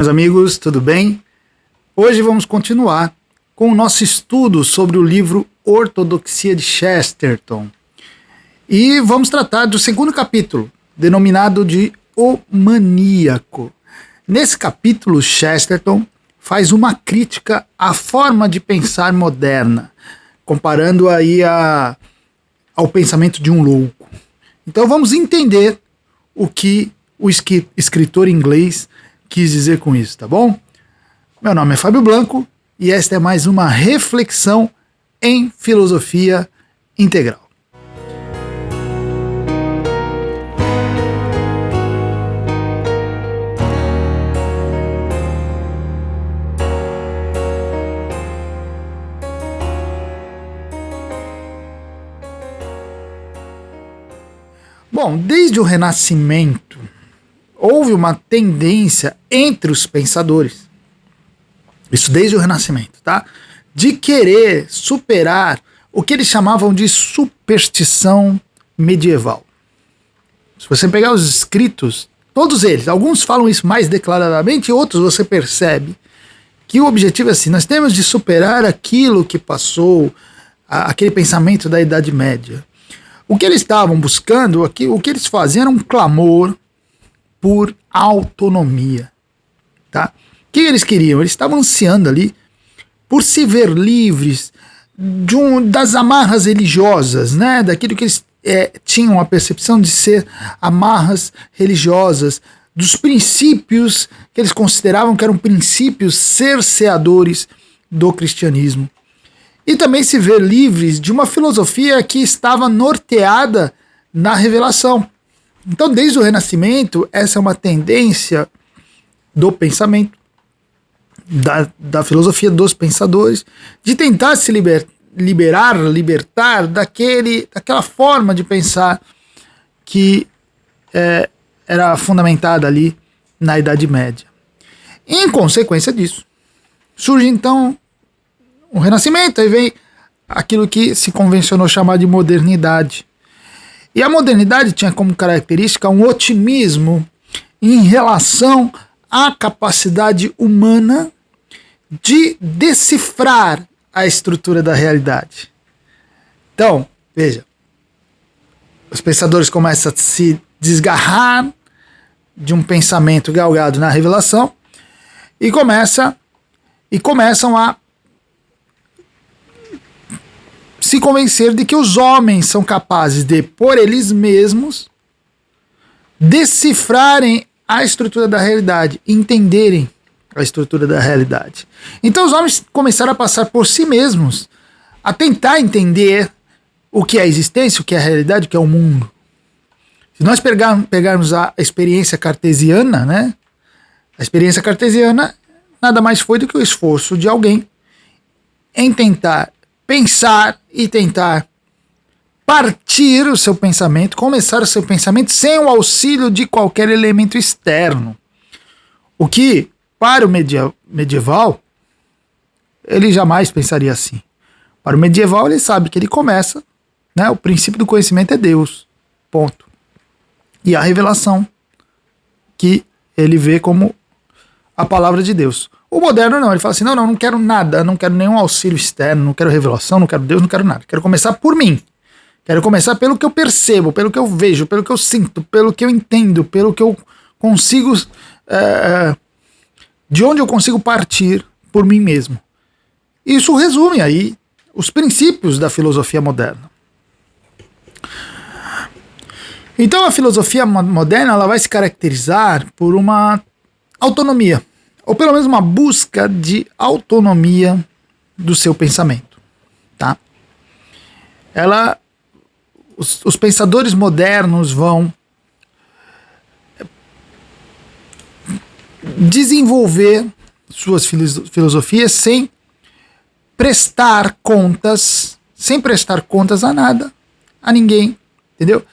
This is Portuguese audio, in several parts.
Meus amigos, tudo bem? Hoje vamos continuar com o nosso estudo sobre o livro Ortodoxia de Chesterton. E vamos tratar do segundo capítulo, denominado de O Maníaco. Nesse capítulo, Chesterton faz uma crítica à forma de pensar moderna, comparando aí ao pensamento de um louco. Então vamos entender o que o escritor inglês quis dizer com isso, tá bom? Meu nome é Fábio Blanco e esta é mais uma reflexão em filosofia integral. Bom, desde o Renascimento, houve uma tendência entre os pensadores, isso desde o Renascimento, tá? De querer superar o que eles chamavam de superstição medieval. Se você pegar os escritos, todos eles, alguns falam isso mais declaradamente, outros você percebe que o objetivo é assim: nós temos de superar aquilo que passou, aquele pensamento da Idade Média. O que eles estavam buscando, o que eles faziam era um clamor por autonomia, tá? O que eles queriam? Eles estavam ansiando ali por se ver livres das amarras religiosas, né? Daquilo que eles tinham a percepção de ser amarras religiosas, dos princípios que eles consideravam que eram princípios cerceadores do cristianismo. E também se ver livres de uma filosofia que estava norteada na revelação. Então, desde o Renascimento, essa é uma tendência do pensamento, da filosofia dos pensadores, de tentar se libertar daquela forma de pensar que era fundamentada ali na Idade Média. Em consequência disso, surge então o Renascimento, aí vem aquilo que se convencionou chamar de modernidade. E a modernidade tinha como característica um otimismo em relação à capacidade humana de decifrar a estrutura da realidade. Então, veja, os pensadores começam a se desgarrar de um pensamento galgado na revelação e começam a se convencer de que os homens são capazes de, por eles mesmos, decifrarem a estrutura da realidade, entenderem a estrutura da realidade. Então os homens começaram a passar por si mesmos, a tentar entender o que é a existência, o que é a realidade, o que é o mundo. Se nós pegarmos a experiência cartesiana, né? A experiência cartesiana nada mais foi do que o esforço de alguém em tentar pensar e tentar partir o seu pensamento, começar o seu pensamento sem o auxílio de qualquer elemento externo. O que, para o medieval, ele jamais pensaria assim. Para o medieval, ele sabe que ele começa, né, o princípio do conhecimento é Deus, ponto. E a revelação, que ele vê como a palavra de Deus. O moderno não, ele fala assim, não quero nada, não quero nenhum auxílio externo, não quero revelação, não quero Deus, não quero nada. Quero começar por mim. Quero começar pelo que eu percebo, pelo que eu vejo, pelo que eu sinto, pelo que eu entendo, pelo que eu consigo, de onde eu consigo partir por mim mesmo. Isso resume aí os princípios da filosofia moderna. Então a filosofia moderna ela vai se caracterizar por uma autonomia, ou pelo menos uma busca de autonomia do seu pensamento, tá? Os pensadores modernos vão desenvolver suas filosofias sem prestar contas a nada, a ninguém, entendeu?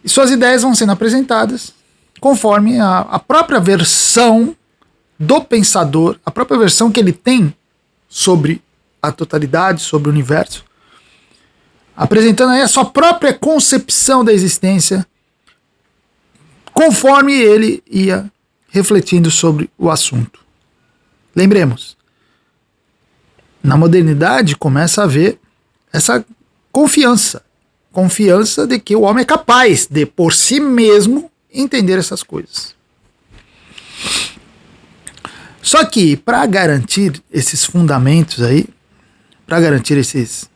E suas ideias vão sendo apresentadas conforme a própria versão do pensador, a própria versão que ele tem sobre a totalidade, sobre o universo, apresentando aí a sua própria concepção da existência, conforme ele ia refletindo sobre o assunto. Lembremos, na modernidade começa a haver essa confiança de que o homem é capaz de, por si mesmo, entender essas coisas. Só que, para garantir esses fundamentos aí, para garantir esses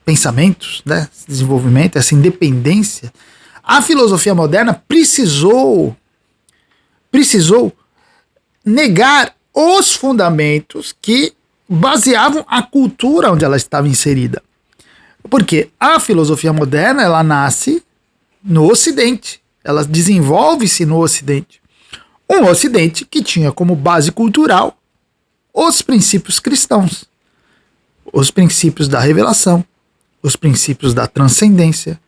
pensamentos, né, esse desenvolvimento, essa independência, a filosofia moderna precisou negar os fundamentos que baseavam a cultura onde ela estava inserida. Porque a filosofia moderna, ela nasce no Ocidente, ela desenvolve-se no Ocidente. Um Ocidente que tinha como base cultural os princípios cristãos, os princípios da revelação, os princípios da transcendência,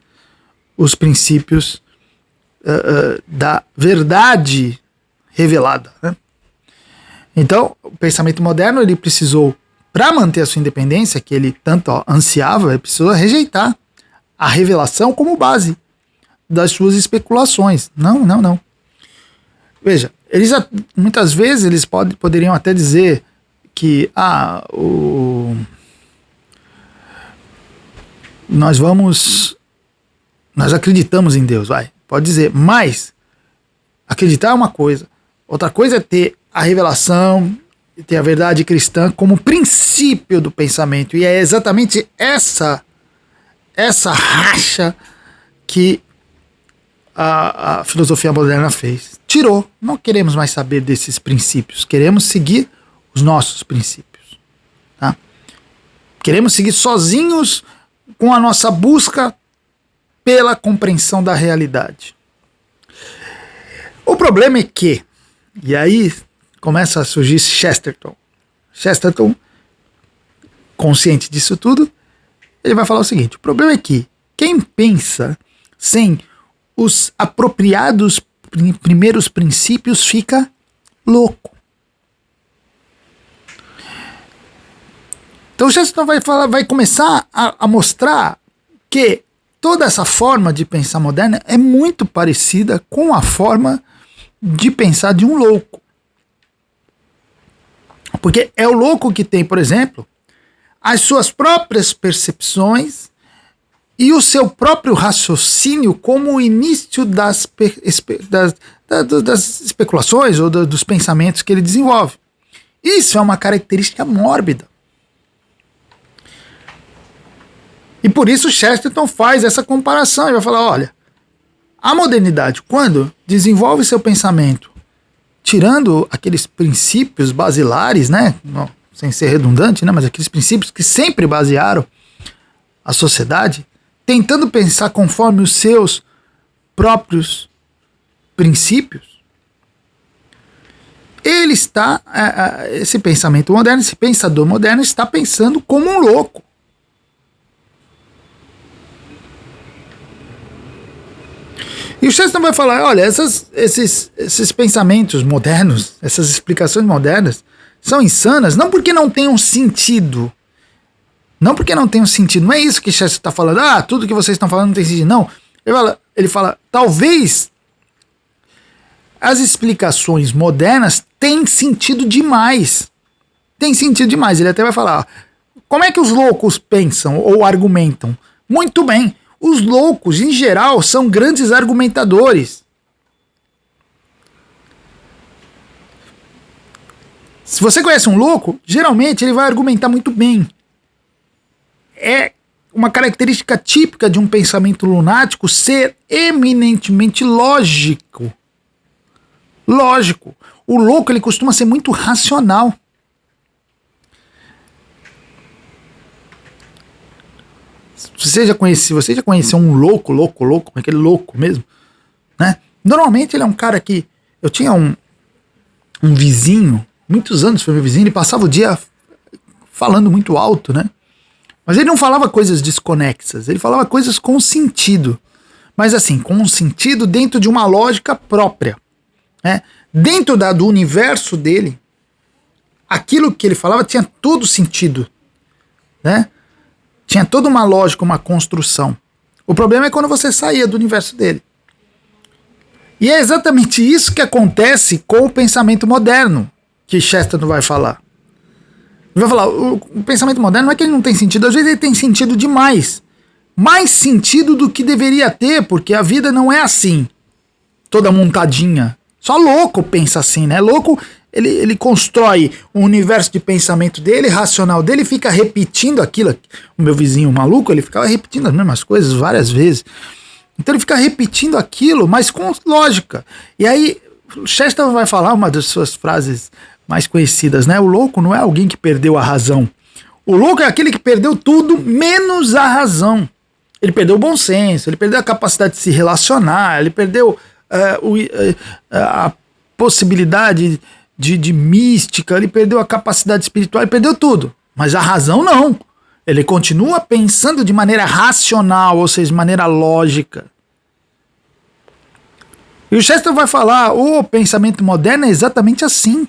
os princípios da verdade revelada, né? Então, o pensamento moderno, ele precisou, para manter a sua independência, que ele tanto ansiava, ele precisou rejeitar a revelação como base das suas especulações. Não. Veja, muitas vezes eles poderiam até dizer que nós acreditamos em Deus, pode dizer, mas acreditar é uma coisa, outra coisa é ter a revelação, ter a verdade cristã como princípio do pensamento, e é exatamente essa racha que a filosofia moderna fez. Tirou, não queremos mais saber desses princípios, queremos seguir os nossos princípios, tá? Queremos seguir sozinhos com a nossa busca pela compreensão da realidade. O problema é que, e aí começa a surgir Chesterton, consciente disso tudo, ele vai falar o seguinte: o problema é que quem pensa sem os apropriados primeiros princípios fica louco. Então o Chesterton vai começar a mostrar que toda essa forma de pensar moderna é muito parecida com a forma de pensar de um louco. Porque é o louco que tem, por exemplo, as suas próprias percepções e o seu próprio raciocínio como o início das especulações ou dos pensamentos que ele desenvolve. Isso é uma característica mórbida. E por isso Chesterton faz essa comparação. Ele vai falar, olha, a modernidade, quando desenvolve seu pensamento, tirando aqueles princípios basilares, né, não, sem ser redundante, né, mas aqueles princípios que sempre basearam a sociedade, tentando pensar conforme os seus próprios princípios, ele está, esse pensamento moderno, esse pensador moderno está pensando como um louco. E o Chesterton vai falar, olha, esses pensamentos modernos, essas explicações modernas, são insanas, não porque não tenham sentido. Não porque não tenham sentido. Não é isso que Chesterton está falando. Tudo que vocês estão falando não tem sentido. Não. Ele fala, talvez as explicações modernas têm sentido demais. Tem sentido demais. Ele até vai falar, como é que os loucos pensam ou argumentam? Muito bem. Os loucos, em geral, são grandes argumentadores. Se você conhece um louco, geralmente ele vai argumentar muito bem. É uma característica típica de um pensamento lunático ser eminentemente lógico. Lógico. O louco, ele costuma ser muito racional. Se você já conheceu um louco, aquele louco mesmo, né? Normalmente ele é um cara que... Eu tinha um vizinho, muitos anos foi meu vizinho, ele passava o dia falando muito alto, né? Mas ele não falava coisas desconexas, ele falava coisas com sentido. Mas assim, com um sentido dentro de uma lógica própria, né? Dentro do universo dele, aquilo que ele falava tinha todo sentido, né? Tinha toda uma lógica, uma construção. O problema é quando você saía do universo dele. E é exatamente isso que acontece com o pensamento moderno, que Chesterton vai falar. Ele vai falar, o pensamento moderno não é que ele não tem sentido, às vezes ele tem sentido demais. Mais sentido do que deveria ter, porque a vida não é assim, toda montadinha. Só louco pensa assim, né? Louco, ele constrói um universo de pensamento dele, racional dele, fica repetindo aquilo. O meu vizinho maluco, ele ficava repetindo as mesmas coisas várias vezes. Então ele fica repetindo aquilo, mas com lógica. E aí, Chesterton vai falar uma das suas frases mais conhecidas, né? O louco não é alguém que perdeu a razão. O louco é aquele que perdeu tudo menos a razão. Ele perdeu o bom senso, ele perdeu a capacidade de se relacionar, ele perdeu a possibilidade de mística, ele perdeu a capacidade espiritual, ele perdeu tudo. Mas a razão não. Ele continua pensando de maneira racional, ou seja, de maneira lógica. E o Chesterton vai falar, o pensamento moderno é exatamente assim.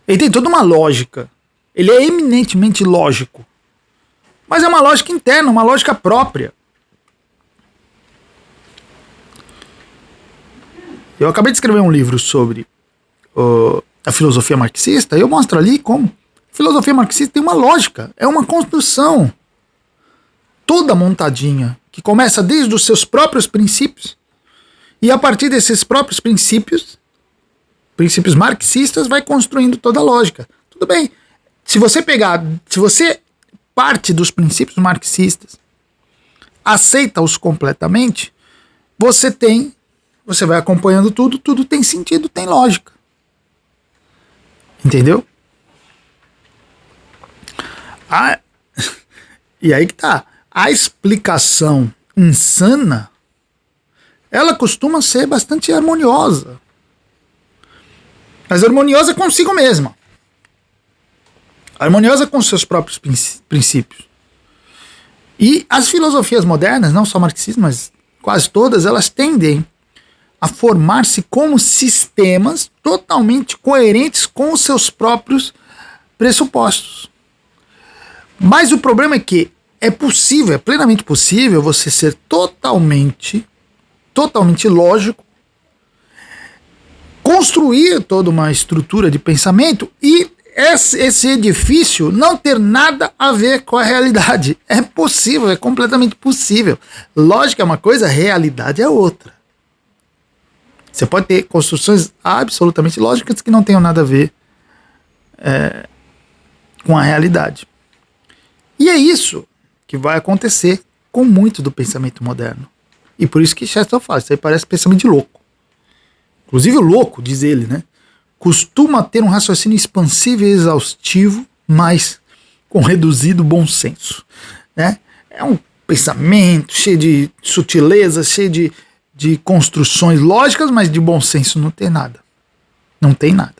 Ele tem toda uma lógica. Ele é eminentemente lógico. Mas é uma lógica interna, uma lógica própria. Eu acabei de escrever um livro sobre a filosofia marxista, e eu mostro ali como a filosofia marxista tem uma lógica, é uma construção toda montadinha, que começa desde os seus próprios princípios, e a partir desses próprios princípios marxistas, vai construindo toda a lógica. Tudo bem, se você parte dos princípios marxistas, aceita-os completamente, você vai acompanhando tudo tem sentido, tem lógica. Entendeu? E aí que tá. A explicação insana, ela costuma ser bastante harmoniosa. Mas harmoniosa consigo mesma. Harmoniosa com seus próprios princípios. E as filosofias modernas, não só marxismo, mas quase todas, elas tendem a formar-se como sistemas totalmente coerentes com os seus próprios pressupostos. Mas o problema é que é plenamente possível você ser totalmente lógico, construir toda uma estrutura de pensamento e esse edifício não ter nada a ver com a realidade. É possível, é completamente possível. Lógica é uma coisa, realidade é outra. Você pode ter construções absolutamente lógicas que não tenham nada a ver com a realidade. E é isso que vai acontecer com muito do pensamento moderno. E por isso que Chesterton fala, isso aí parece pensamento de louco. Inclusive o louco, diz ele, né? Costuma ter um raciocínio expansivo e exaustivo, mas com reduzido bom senso. Né? É um pensamento cheio de sutilezas, cheio de construções lógicas, mas de bom senso não tem nada. Não tem nada.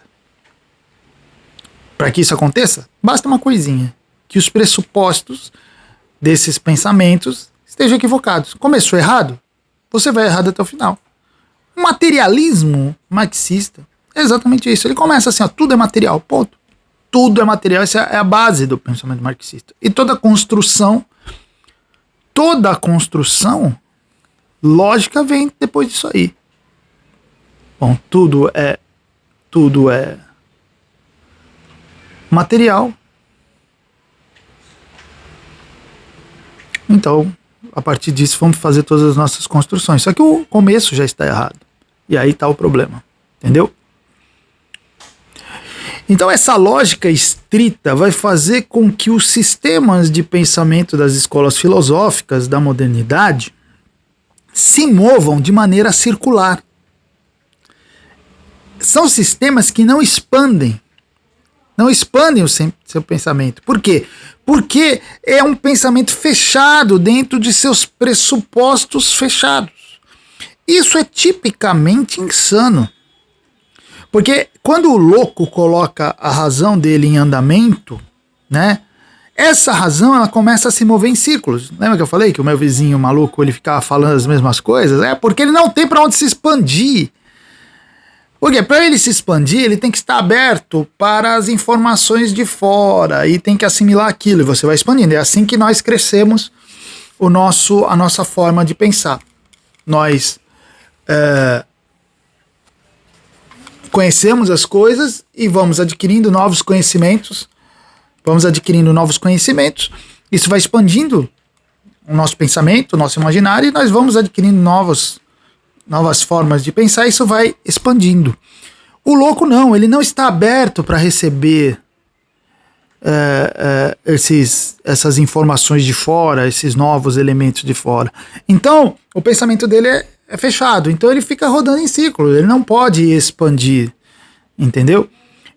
Para que isso aconteça, basta uma coisinha. Que os pressupostos desses pensamentos estejam equivocados. Começou errado, você vai errado até o final. O materialismo marxista é exatamente isso. Ele começa assim, ó, tudo é material, ponto. Tudo é material, essa é a base do pensamento marxista. E toda construção lógica vem depois disso aí. Bom, tudo é material. Então, a partir disso, vamos fazer todas as nossas construções. Só que o começo já está errado. E aí está o problema. Entendeu? Então, essa lógica estrita vai fazer com que os sistemas de pensamento das escolas filosóficas da modernidade se movam de maneira circular. São sistemas que não expandem o seu pensamento. Por quê? Porque é um pensamento fechado dentro de seus pressupostos fechados. Isso é tipicamente insano. Porque quando o louco coloca a razão dele em andamento, né, essa razão ela começa a se mover em círculos. Lembra que eu falei que o meu vizinho maluco ele ficava falando as mesmas coisas? É porque ele não tem para onde se expandir. Porque para ele se expandir, ele tem que estar aberto para as informações de fora e tem que assimilar aquilo e você vai expandindo. É assim que nós crescemos a nossa forma de pensar. Nós conhecemos as coisas e vamos adquirindo novos conhecimentos, isso vai expandindo o nosso pensamento, o nosso imaginário, e nós vamos adquirindo novas formas de pensar, e isso vai expandindo. O louco não, ele não está aberto para receber essas informações de fora, esses novos elementos de fora. Então, o pensamento dele é fechado, então ele fica rodando em ciclo, ele não pode expandir, entendeu?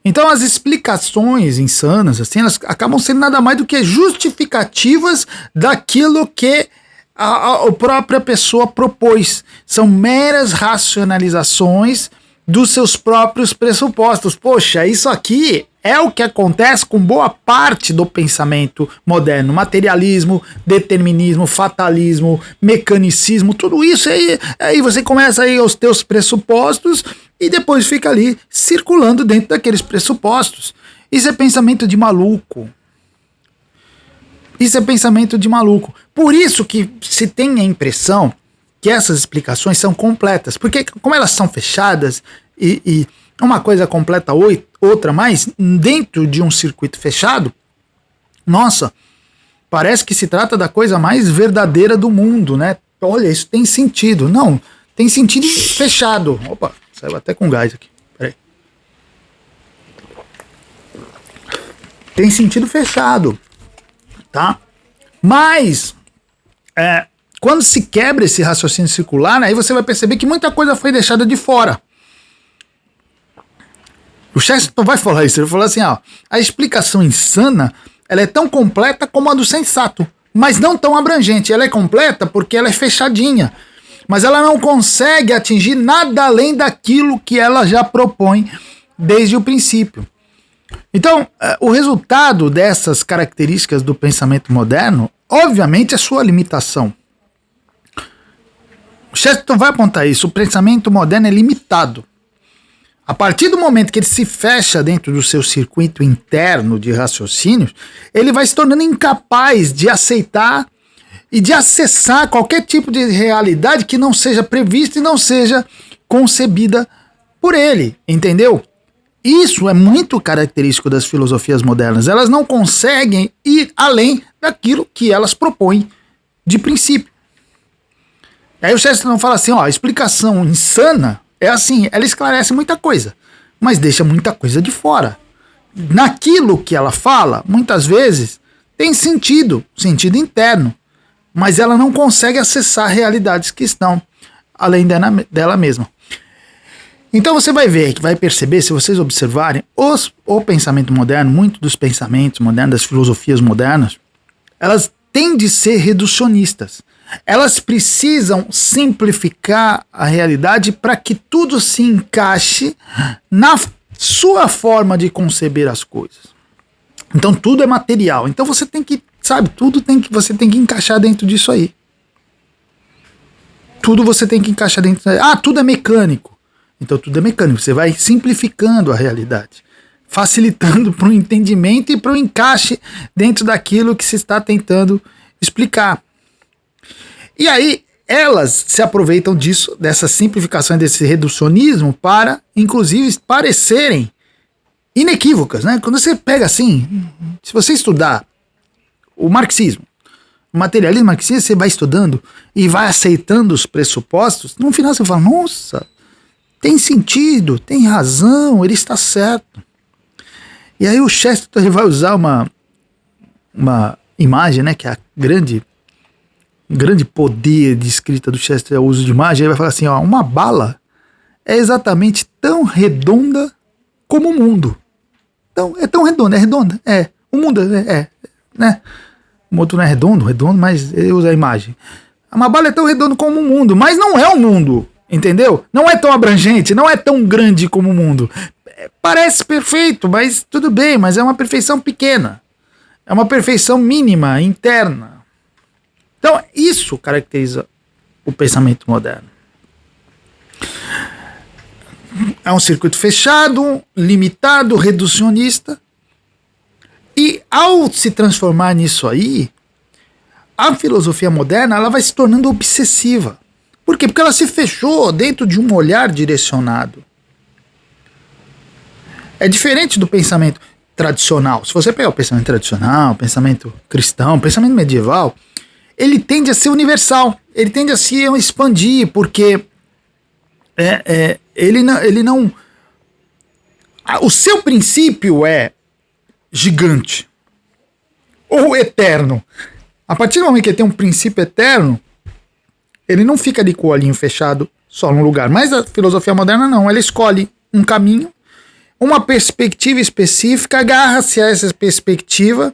Então as explicações insanas, assim, elas acabam sendo nada mais do que justificativas daquilo que a própria pessoa propôs. São meras racionalizações dos seus próprios pressupostos. Poxa, isso aqui é o que acontece com boa parte do pensamento moderno. Materialismo, determinismo, fatalismo, mecanicismo, tudo isso aí você começa aí os teus pressupostos e depois fica ali circulando dentro daqueles pressupostos. Isso é pensamento de maluco. Por isso que se tem a impressão que essas explicações são completas, porque como elas são fechadas e uma coisa completa outra, mas dentro de um circuito fechado, nossa, parece que se trata da coisa mais verdadeira do mundo, né? Olha, isso tem sentido. Não, tem sentido fechado. Opa, saiu até com gás aqui. Peraí. Tem sentido fechado, tá? Mas quando se quebra esse raciocínio circular, aí você vai perceber que muita coisa foi deixada de fora. O Chesterton vai falar isso, ele falou assim, ó, a explicação insana, ela é tão completa como a do sensato, mas não tão abrangente. Ela é completa porque ela é fechadinha, mas ela não consegue atingir nada além daquilo que ela já propõe desde o princípio. Então, o resultado dessas características do pensamento moderno, obviamente, é sua limitação. O Chesterton vai apontar isso, o pensamento moderno é limitado. A partir do momento que ele se fecha dentro do seu circuito interno de raciocínios, ele vai se tornando incapaz de aceitar e de acessar qualquer tipo de realidade que não seja prevista e não seja concebida por ele, entendeu? Isso é muito característico das filosofias modernas. Elas não conseguem ir além daquilo que elas propõem de princípio. Aí o Chesterton fala assim, ó, a explicação insana é assim, ela esclarece muita coisa, mas deixa muita coisa de fora. Naquilo que ela fala, muitas vezes, tem sentido interno, mas ela não consegue acessar realidades que estão além dela mesma. Então você vai ver, vai perceber, se vocês observarem, o pensamento moderno, muito dos pensamentos modernos, das filosofias modernas, elas têm de ser reducionistas. Elas precisam simplificar a realidade para que tudo se encaixe na sua forma de conceber as coisas. Então tudo é material. Então você tem que, sabe, você tem que encaixar dentro disso aí. Tudo você tem que encaixar dentro disso aí. Ah, tudo é mecânico. Então tudo é mecânico. Você vai simplificando a realidade, facilitando para o entendimento e para o encaixe dentro daquilo que se está tentando explicar. E aí, elas se aproveitam disso, dessa simplificação, desse reducionismo, para, inclusive, parecerem inequívocas, né? Quando você pega assim, se você estudar o marxismo, o materialismo marxista, você vai estudando e vai aceitando os pressupostos, no final você fala, nossa, tem sentido, tem razão, ele está certo. E aí o Chesterton ele vai usar uma imagem, né, que é a grande poder de escrita do Chesterton é o uso de imagem. Ele vai falar assim, ó, uma bala é exatamente tão redonda como o mundo. Então, é tão redonda, o mundo né? O outro não é redondo, mas ele usa a imagem. Uma bala é tão redonda como o mundo, mas não é o mundo, entendeu? Não é tão abrangente, não é tão grande como o mundo. Parece perfeito, mas tudo bem, mas é uma perfeição pequena. É uma perfeição mínima, interna. Então, isso caracteriza o pensamento moderno. É um circuito fechado, limitado, reducionista. E ao se transformar nisso aí, a filosofia moderna ela vai se tornando obsessiva. Por quê? Porque ela se fechou dentro de um olhar direcionado. É diferente do pensamento tradicional. Se você pegar o pensamento tradicional, o pensamento cristão, o pensamento medieval, ele tende a ser universal. Ele tende a se expandir, porque ele não... O seu princípio é gigante ou eterno. A partir do momento que ele tem um princípio eterno, ele não fica ali com o olhinho fechado só num lugar. Mas a filosofia moderna não. Ela escolhe um caminho, uma perspectiva específica, agarra-se a essa perspectiva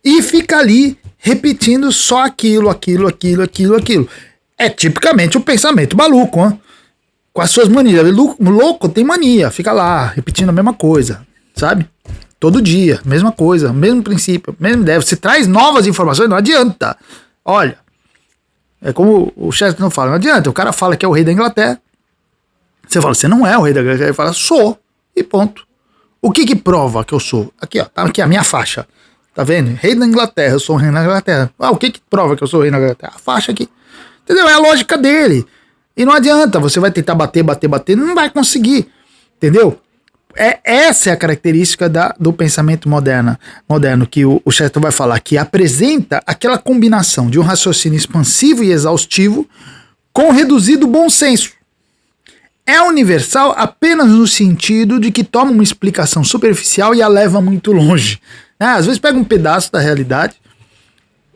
e fica ali repetindo só aquilo. É tipicamente o pensamento maluco, hein? Com as suas manias. Louco tem mania, fica lá repetindo a mesma coisa, sabe? Todo dia, mesma coisa, mesmo princípio, mesma ideia. Você traz novas informações, não adianta. Olha, é como o Chesterton fala, não adianta. O cara fala que é o rei da Inglaterra. Você fala, você não é o rei da Inglaterra. Ele fala, sou, e ponto. O que prova que eu sou? Aqui, ó, tá aqui a minha faixa. Tá vendo? Rei da Inglaterra, eu sou o rei da Inglaterra. Ah, o que prova que eu sou o rei da Inglaterra? A faixa aqui. Entendeu? É a lógica dele. E não adianta, você vai tentar bater, não vai conseguir. Entendeu? Essa é a característica do pensamento moderno que o Chesterton vai falar, que apresenta aquela combinação de um raciocínio expansivo e exaustivo com reduzido bom senso. É universal apenas no sentido de que toma uma explicação superficial e a leva muito longe. Às vezes pega um pedaço da realidade,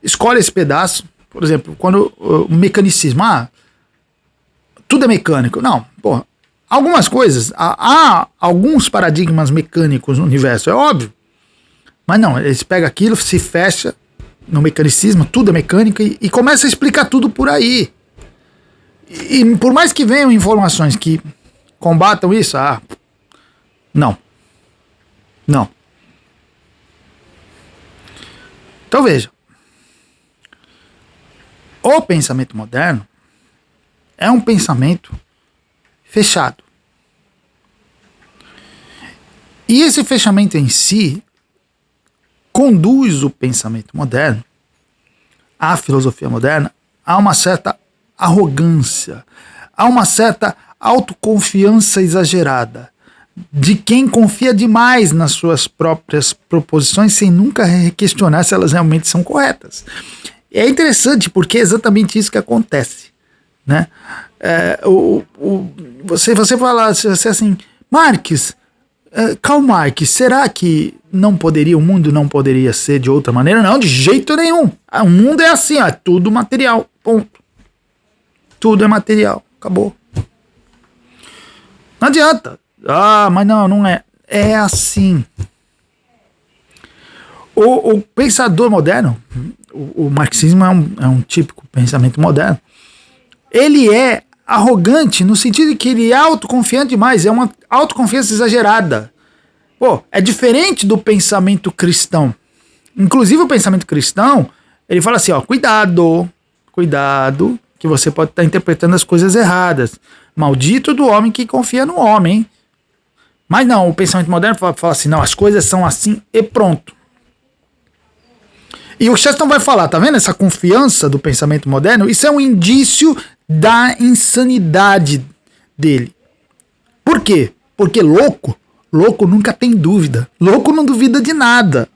escolhe esse pedaço, por exemplo, quando o mecanicismo, tudo é mecânico. Não, porra. Algumas coisas, há alguns paradigmas mecânicos no universo, é óbvio. Mas não, eles pegam aquilo, se fecha no mecanicismo, tudo é mecânico e começa a explicar tudo por aí. E por mais que venham informações que combatam isso, não. Então veja, o pensamento moderno é um pensamento fechado. E esse fechamento em si conduz o pensamento moderno, a filosofia moderna, a uma certa arrogância, a uma certa autoconfiança exagerada, de quem confia demais nas suas próprias proposições sem nunca questionar se elas realmente são corretas. É interessante porque é exatamente isso que acontece, né? Você fala assim, Marx, Karl Marx, será que o mundo não poderia ser de outra maneira? Não, de jeito nenhum. O mundo é assim, é tudo material, ponto. Tudo é material, acabou. Não adianta. Mas não é. É assim. O pensador moderno, o marxismo é um típico pensamento moderno. Ele é arrogante no sentido de que ele é autoconfiante demais, é uma autoconfiança exagerada. É diferente do pensamento cristão. Inclusive o pensamento cristão, ele fala assim, cuidado, que você pode estar interpretando as coisas erradas. Maldito do homem que confia no homem, hein? Mas não, o pensamento moderno fala assim, não, as coisas são assim e pronto. E o Chesterton vai falar, tá vendo essa confiança do pensamento moderno? Isso é um indício da insanidade dele. Por quê? Porque louco nunca tem dúvida. Louco não duvida de nada.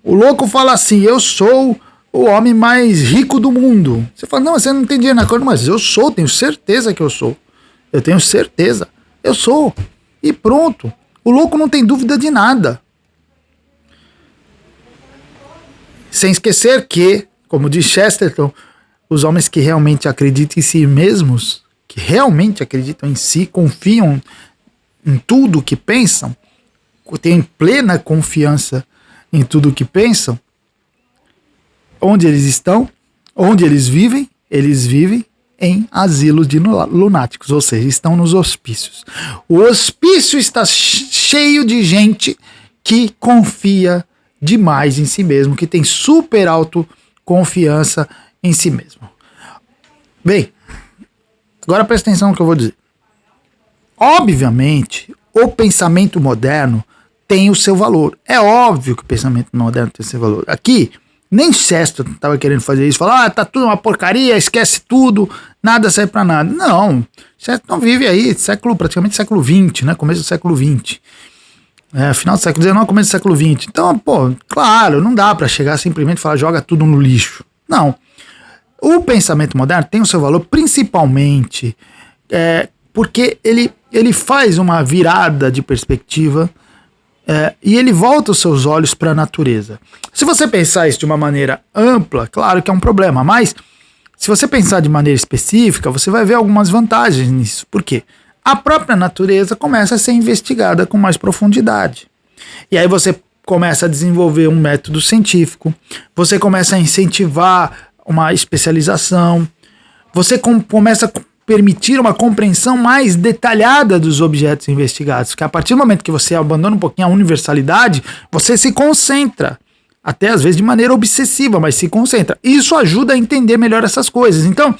O louco fala assim, eu sou o homem mais rico do mundo. Você fala, não, você não tem dinheiro na conta, mas eu sou, tenho certeza que eu sou. Eu tenho certeza, eu sou. E pronto. O louco não tem dúvida de nada. Sem esquecer que, como diz Chesterton, os homens que realmente acreditam em si mesmos, que realmente acreditam em si, confiam em tudo o que pensam, têm plena confiança em tudo o que pensam, onde eles estão, onde eles vivem em asilos de lunáticos, ou seja, estão nos hospícios. O hospício está cheio de gente que confia demais em si mesmo, que tem super autoconfiança em si mesmo. Bem, agora presta atenção no que eu vou dizer. Obviamente, o pensamento moderno tem o seu valor. É óbvio que o pensamento moderno tem o seu valor. Aqui, Nem Chesterton estava querendo fazer isso, falar, tá tudo uma porcaria, esquece tudo, nada serve para nada. Não, Chesterton vive aí praticamente século XX, né, começo do século XX. Final do século XIX, começo do século XX. Então, claro, não dá para chegar simplesmente e falar, joga tudo no lixo. Não. O pensamento moderno tem o seu valor principalmente porque ele faz uma virada de perspectiva e ele volta os seus olhos para a natureza. Se você pensar isso de uma maneira ampla, claro que é um problema, mas se você pensar de maneira específica, você vai ver algumas vantagens nisso. Por quê? A própria natureza começa a ser investigada com mais profundidade. E aí você começa a desenvolver um método científico, você começa a incentivar uma especialização, você começa a permitir uma compreensão mais detalhada dos objetos investigados, que a partir do momento que você abandona um pouquinho a universalidade, você se concentra, até às vezes de maneira obsessiva, mas se concentra. Isso ajuda a entender melhor essas coisas. Então,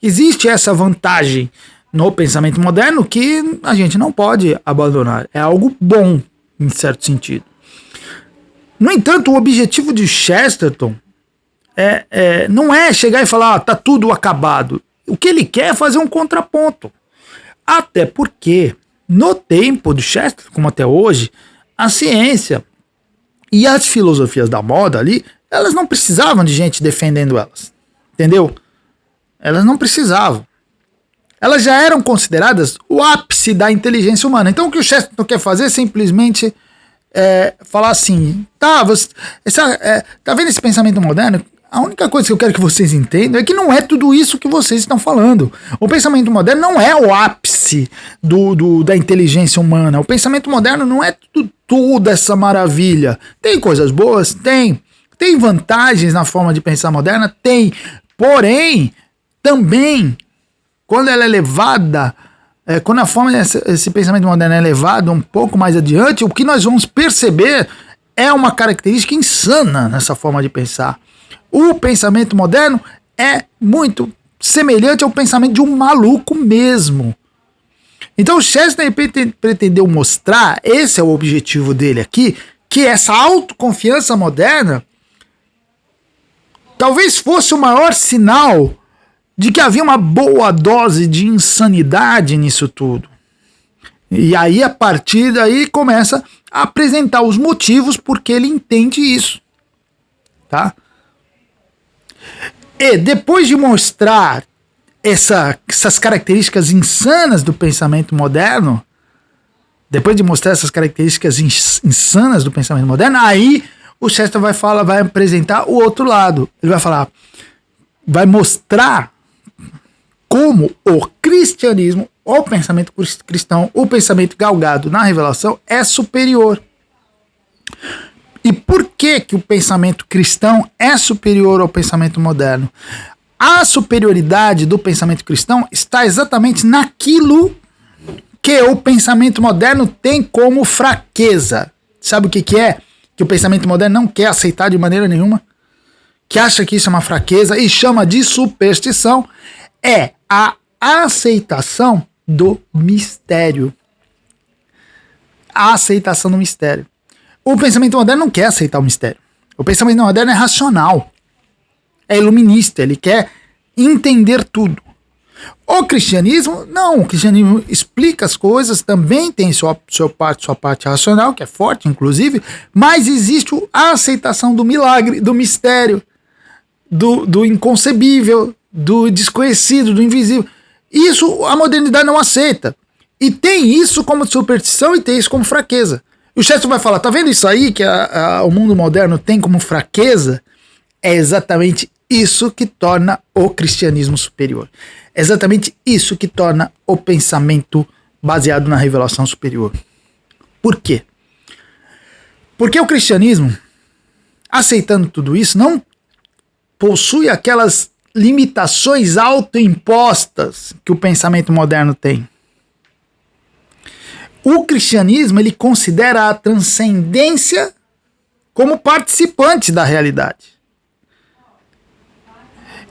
existe essa vantagem no pensamento moderno que a gente não pode abandonar. É algo bom, em certo sentido. No entanto, o objetivo de Chesterton não é chegar e falar, tá tudo acabado. O que ele quer é fazer um contraponto. Até porque, no tempo do Chesterton, como até hoje, a ciência e as filosofias da moda ali, elas não precisavam de gente defendendo elas. Entendeu? Elas não precisavam. Elas já eram consideradas o ápice da inteligência humana. Então o que o Chesterton quer fazer é simplesmente falar assim, tá vendo esse pensamento moderno? A única coisa que eu quero que vocês entendam é que não é tudo isso que vocês estão falando. O pensamento moderno não é o ápice da inteligência humana. O pensamento moderno não é tudo essa maravilha. Tem coisas boas? Tem. Tem vantagens na forma de pensar moderna? Tem. Porém, também, quando ela é levada, quando a forma desse pensamento moderno é levado um pouco mais adiante, o que nós vamos perceber é uma característica insana nessa forma de pensar. O pensamento moderno é muito semelhante ao pensamento de um maluco mesmo. Então o Chesterton pretendeu mostrar, esse é o objetivo dele aqui, que essa autoconfiança moderna talvez fosse o maior sinal de que havia uma boa dose de insanidade nisso tudo. E aí, a partir daí, começa a apresentar os motivos porque ele entende isso. Tá? E depois de mostrar essas características insanas do pensamento moderno, aí o Chesterton vai apresentar o outro lado. Ele vai falar, vai mostrar como o cristianismo, o pensamento cristão, o pensamento galgado na revelação é superior. E por que o pensamento cristão é superior ao pensamento moderno? A superioridade do pensamento cristão está exatamente naquilo que o pensamento moderno tem como fraqueza. Sabe o que é? Que o pensamento moderno não quer aceitar de maneira nenhuma, que acha que isso é uma fraqueza e chama de superstição, é a aceitação do mistério. A aceitação do mistério. O pensamento moderno não quer aceitar o mistério. O pensamento moderno é racional. É iluminista, ele quer entender tudo. O cristianismo, não. O cristianismo explica as coisas, também tem sua parte racional, que é forte, inclusive, mas existe a aceitação do milagre, do mistério, do inconcebível, do desconhecido, do invisível. Isso a modernidade não aceita. E tem isso como superstição e tem isso como fraqueza. E o Chesterton vai falar, tá vendo isso aí que o mundo moderno tem como fraqueza? É exatamente isso que torna o cristianismo superior. É exatamente isso que torna o pensamento baseado na revelação superior. Por quê? Porque o cristianismo, aceitando tudo isso, não possui aquelas limitações autoimpostas que o pensamento moderno tem. O cristianismo, ele considera a transcendência como participante da realidade.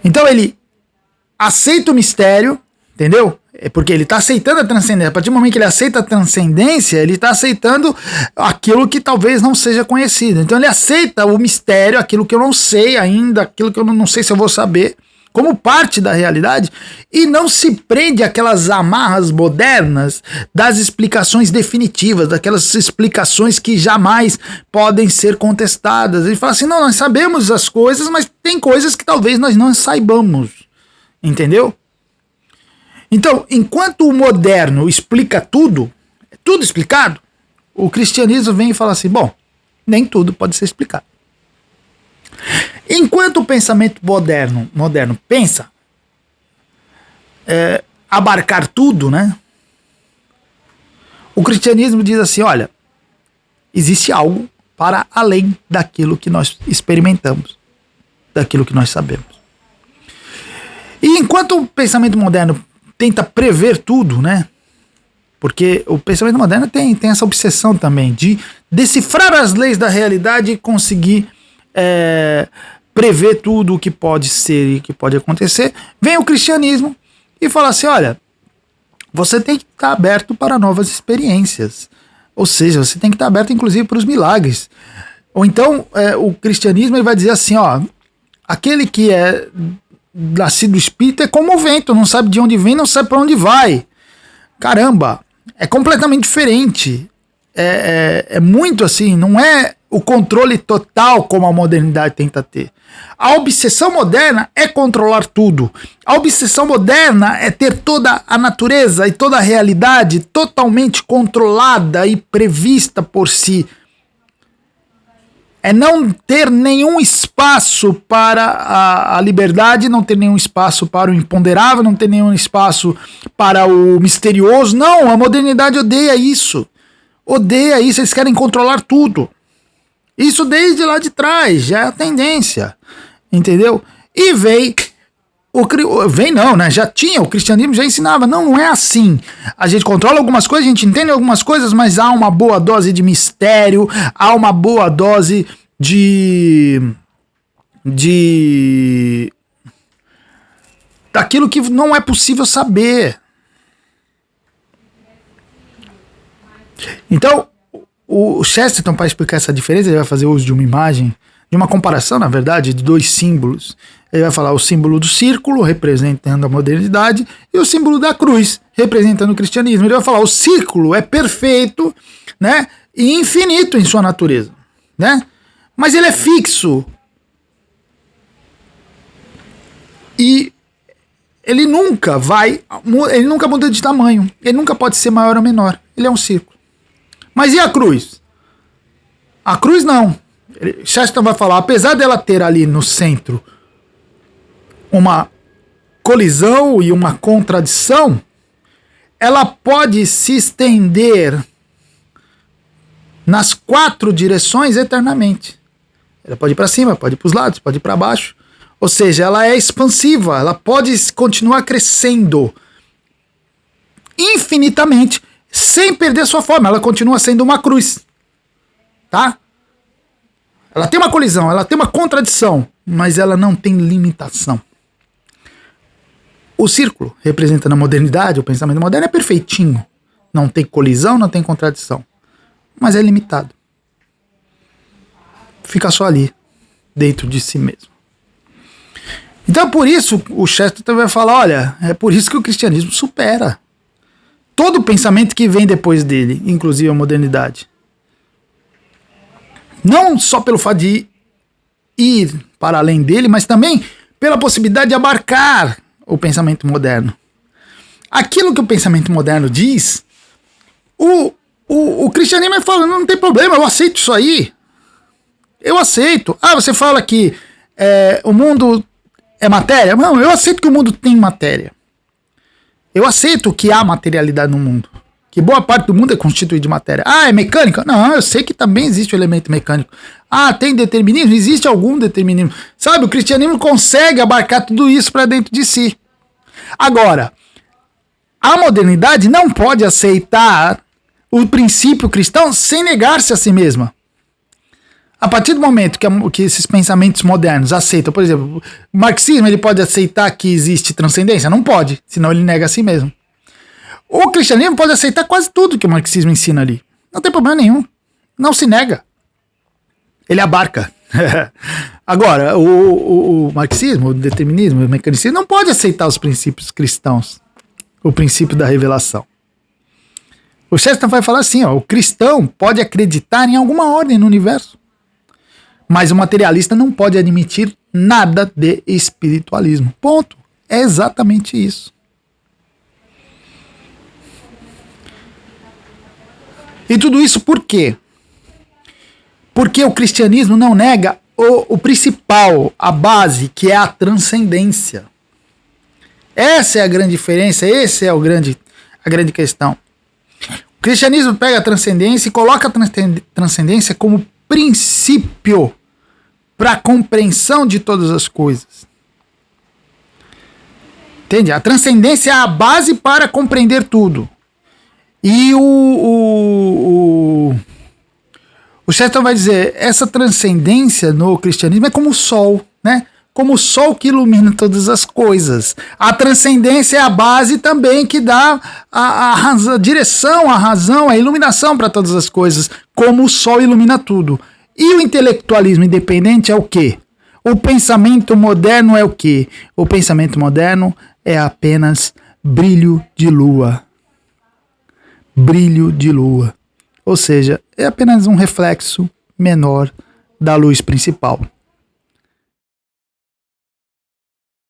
Então ele aceita o mistério, entendeu? Porque ele está aceitando a transcendência. A partir do momento que ele aceita a transcendência, ele está aceitando aquilo que talvez não seja conhecido. Então ele aceita o mistério, aquilo que eu não sei ainda, aquilo que eu não sei se eu vou saber, como parte da realidade, e não se prende àquelas amarras modernas das explicações definitivas, daquelas explicações que jamais podem ser contestadas. Ele fala assim, não, nós sabemos as coisas, mas tem coisas que talvez nós não saibamos. Entendeu? Então, enquanto o moderno explica tudo, é tudo explicado, o cristianismo vem e fala assim, bom, nem tudo pode ser explicado. Enquanto o pensamento moderno pensa abarcar tudo, né? O cristianismo diz assim, olha, existe algo para além daquilo que nós experimentamos, daquilo que nós sabemos. E enquanto o pensamento moderno tenta prever tudo, né? Porque o pensamento moderno tem essa obsessão também de decifrar as leis da realidade e conseguir prever tudo o que pode ser e o que pode acontecer. Vem o cristianismo e fala assim, olha, você tem que estar aberto para novas experiências. Ou seja, você tem que estar aberto inclusive para os milagres. Ou então o cristianismo ele vai dizer assim, ó, aquele que é nascido do espírito é como o vento, não sabe de onde vem, não sabe para onde vai. Caramba, é completamente diferente. É muito assim, não é o controle total como a modernidade tenta ter. A obsessão moderna é controlar tudo. A obsessão moderna é ter toda a natureza e toda a realidade totalmente controlada e prevista por si. É não ter nenhum espaço para a liberdade, não ter nenhum espaço para o imponderável, não ter nenhum espaço para o misterioso. Não, a modernidade odeia isso. Odeia isso, eles querem controlar tudo. Isso desde lá de trás, já é a tendência. Entendeu? E já tinha, o cristianismo já ensinava, não é assim. A gente controla algumas coisas, a gente entende algumas coisas, mas há uma boa dose de mistério, há uma boa dose daquilo que não é possível saber. Então, o Chesterton, para explicar essa diferença, ele vai fazer uso de uma imagem, de uma comparação, na verdade, de dois símbolos. Ele vai falar o símbolo do círculo, representando a modernidade, e o símbolo da cruz, representando o cristianismo. Ele vai falar o círculo é perfeito, né, e infinito em sua natureza, né? Mas ele é fixo. E ele nunca muda de tamanho. Ele nunca pode ser maior ou menor. Ele é um círculo. Mas e a cruz? A cruz não. Chesterton vai falar, apesar dela ter ali no centro uma colisão e uma contradição, ela pode se estender nas 4 direções eternamente. Ela pode ir para cima, pode ir para os lados, pode ir para baixo. Ou seja, ela é expansiva, ela pode continuar crescendo infinitamente, sem perder sua forma. Ela continua sendo uma cruz. Tá? Ela tem uma colisão, ela tem uma contradição, mas ela não tem limitação. O círculo, representando a modernidade, o pensamento moderno, é perfeitinho. Não tem colisão, não tem contradição. Mas é limitado. Fica só ali, dentro de si mesmo. Então, por isso, o Chesterton vai falar, olha, é por isso que o cristianismo supera todo o pensamento que vem depois dele, inclusive a modernidade. Não só pelo fato de ir para além dele, mas também pela possibilidade de abarcar o pensamento moderno. Aquilo que o pensamento moderno diz, o cristianismo fala, não tem problema, eu aceito isso aí. Eu aceito. Ah, você fala que o mundo é matéria? Não, eu aceito que o mundo tem matéria. Eu aceito que há materialidade no mundo. Que boa parte do mundo é constituído de matéria. Ah, é mecânica? Não, eu sei que também existe o elemento mecânico. Ah, tem determinismo? Existe algum determinismo. Sabe, o cristianismo consegue abarcar tudo isso para dentro de si. Agora, a modernidade não pode aceitar o princípio cristão sem negar-se a si mesma. A partir do momento que esses pensamentos modernos aceitam, por exemplo, o marxismo, ele pode aceitar que existe transcendência? Não pode, senão ele nega a si mesmo. O cristianismo pode aceitar quase tudo que o marxismo ensina ali. Não tem problema nenhum. Não se nega. Ele abarca. Agora, o marxismo, o determinismo, o mecanicismo não pode aceitar os princípios cristãos. O princípio da revelação. O Chesterton vai falar assim, ó, o cristão pode acreditar em alguma ordem no universo, mas o materialista não pode admitir nada de espiritualismo. Ponto. É exatamente isso. E tudo isso por quê? Porque o cristianismo não nega o principal, a base, que é a transcendência. Essa é a grande diferença, essa é a grande questão. O cristianismo pega a transcendência e coloca a transcendência como princípio para a compreensão de todas as coisas. Entende? A transcendência é a base para compreender tudo. E o Chesterton vai dizer, essa transcendência no cristianismo é como o sol, né? Como o sol que ilumina todas as coisas. A transcendência é a base também que dá a direção, a razão, a iluminação para todas as coisas, como o sol ilumina tudo. E o intelectualismo independente é o quê? O pensamento moderno é o quê? O pensamento moderno é apenas brilho de lua. Brilho de lua. Ou seja, é apenas um reflexo menor da luz principal.